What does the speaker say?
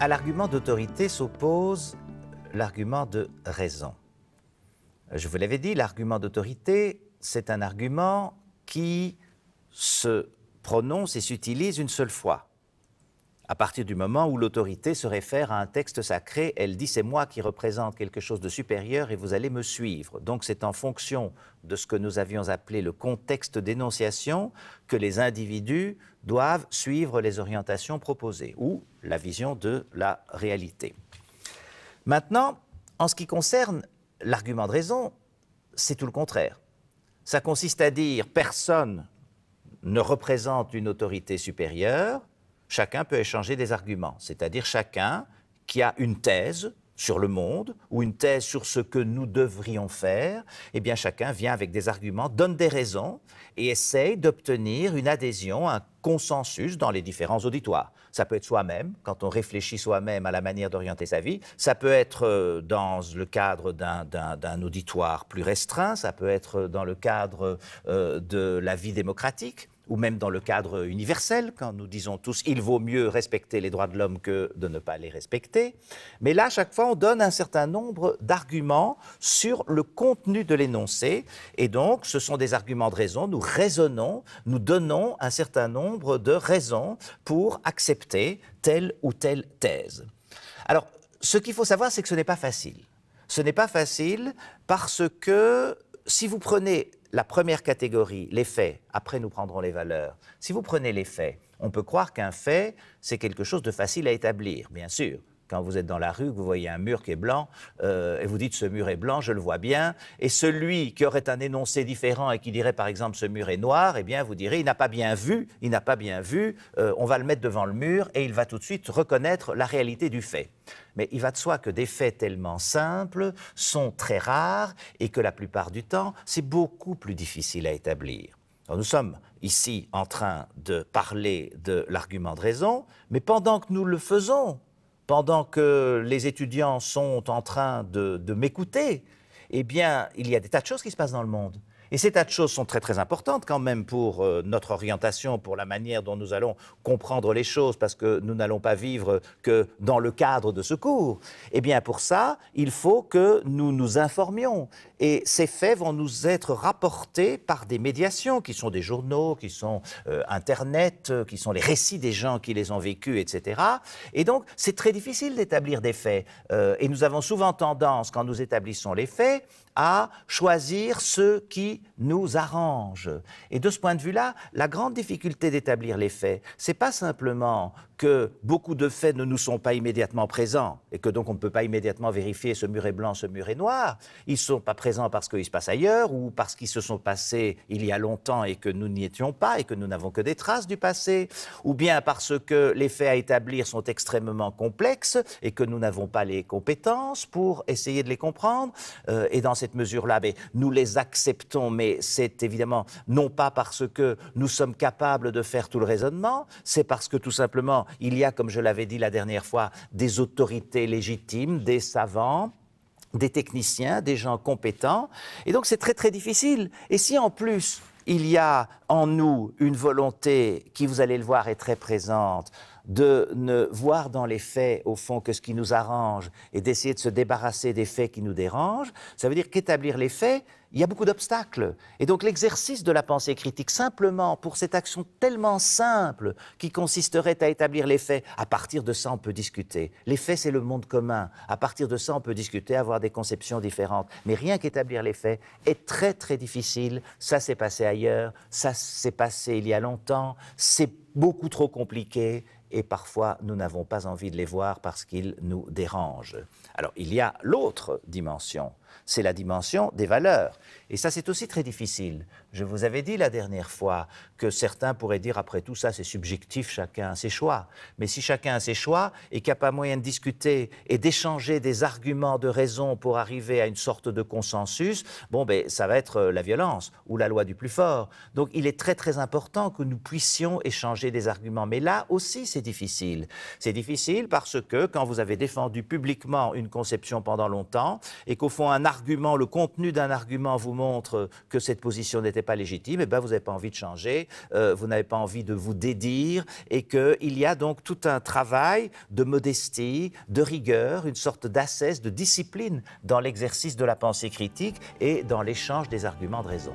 À l'argument d'autorité s'oppose l'argument de raison. Je vous l'avais dit, l'argument d'autorité, c'est un argument qui se prononce et s'utilise une seule fois. À partir du moment où l'autorité se réfère à un texte sacré, elle dit « c'est moi qui représente quelque chose de supérieur et vous allez me suivre ». Donc c'est en fonction de ce que nous avions appelé le contexte d'énonciation que les individus doivent suivre les orientations proposées ou la vision de la réalité. Maintenant, en ce qui concerne l'argument de raison, c'est tout le contraire. Ça consiste à dire « personne ne représente une autorité supérieure », chacun peut échanger des arguments, c'est-à-dire chacun qui a une thèse sur le monde ou une thèse sur ce que nous devrions faire, eh bien chacun vient avec des arguments, donne des raisons et essaye d'obtenir une adhésion, un consensus dans les différents auditoires. Ça peut être soi-même, quand on réfléchit soi-même à la manière d'orienter sa vie, ça peut être dans le cadre d'un auditoire plus restreint, ça peut être dans le cadre de la vie démocratique, ou même dans le cadre universel, quand nous disons tous « il vaut mieux respecter les droits de l'homme que de ne pas les respecter ». Mais là, chaque fois, on donne un certain nombre d'arguments sur le contenu de l'énoncé. Et donc, ce sont des arguments de raison. Nous raisonnons, nous donnons un certain nombre de raisons pour accepter telle ou telle thèse. Alors, ce qu'il faut savoir, c'est que ce n'est pas facile. Ce n'est pas facile parce que si vous prenez la première catégorie, les faits, après nous prendrons les valeurs. Si vous prenez les faits, on peut croire qu'un fait, c'est quelque chose de facile à établir, bien sûr. Quand vous êtes dans la rue, vous voyez un mur qui est blanc, et vous dites « ce mur est blanc, je le vois bien », et celui qui aurait un énoncé différent et qui dirait par exemple « ce mur est noir », eh bien vous direz « il n'a pas bien vu, on va le mettre devant le mur et il va tout de suite reconnaître la réalité du fait ». Mais il va de soi que des faits tellement simples sont très rares et que la plupart du temps, c'est beaucoup plus difficile à établir. Alors nous sommes ici en train de parler de l'argument de raison, mais pendant que nous le faisons, pendant que les étudiants sont en train de m'écouter, eh bien, il y a des tas de choses qui se passent dans le monde. Et ces tas de choses sont très très importantes quand même pour notre orientation, pour la manière dont nous allons comprendre les choses, parce que nous n'allons pas vivre que dans le cadre de ce cours. Eh bien pour ça, il faut que nous nous informions. Et ces faits vont nous être rapportés par des médiations, qui sont des journaux, qui sont Internet, qui sont les récits des gens qui les ont vécus, etc. Et donc c'est très difficile d'établir des faits. Et nous avons souvent tendance, quand nous établissons les faits, à choisir ceux qui nous arrangent. Et de ce point de vue-là, la grande difficulté d'établir les faits, c'est pas simplement que beaucoup de faits ne nous sont pas immédiatement présents et que donc on ne peut pas immédiatement vérifier ce mur est blanc, ce mur est noir. Ils ne sont pas présents parce qu'ils se passent ailleurs ou parce qu'ils se sont passés il y a longtemps et que nous n'y étions pas et que nous n'avons que des traces du passé, ou bien parce que les faits à établir sont extrêmement complexes et que nous n'avons pas les compétences pour essayer de les comprendre. Et dans cette mesure-là, nous les acceptons, mais c'est évidemment non pas parce que nous sommes capables de faire tout le raisonnement, c'est parce que tout simplement, il y a, comme je l'avais dit la dernière fois, des autorités légitimes, des savants, des techniciens, des gens compétents, et donc c'est très très difficile. Et si en plus il y a en nous une volonté qui, vous allez le voir, est très présente, de ne voir dans les faits, au fond, que ce qui nous arrange et d'essayer de se débarrasser des faits qui nous dérangent, ça veut dire qu'établir les faits, il y a beaucoup d'obstacles. Et donc l'exercice de la pensée critique, simplement pour cette action tellement simple qui consisterait à établir les faits, à partir de ça on peut discuter. Les faits c'est le monde commun, à partir de ça on peut discuter, avoir des conceptions différentes. Mais rien qu'établir les faits est très très difficile, ça s'est passé ailleurs, ça s'est passé il y a longtemps, c'est beaucoup trop compliqué et parfois nous n'avons pas envie de les voir parce qu'ils nous dérangent. Alors il y a l'autre dimension, c'est la dimension des valeurs. Et ça, c'est aussi très difficile. Je vous avais dit la dernière fois que certains pourraient dire, après tout ça, c'est subjectif, chacun a ses choix. Mais si chacun a ses choix et qu'il n'y a pas moyen de discuter et d'échanger des arguments de raison pour arriver à une sorte de consensus, bon, ça va être la violence ou la loi du plus fort. Donc, il est très, très important que nous puissions échanger des arguments. Mais là aussi, c'est difficile. C'est difficile parce que quand vous avez défendu publiquement une conception pendant longtemps et qu'au fond, un un argument, le contenu d'un argument vous montre que cette position n'était pas légitime, eh bien, vous n'avez pas envie de changer, vous n'avez pas envie de vous dédire, et qu'il y a donc tout un travail de modestie, de rigueur, une sorte d'assesse, de discipline dans l'exercice de la pensée critique et dans l'échange des arguments de raison.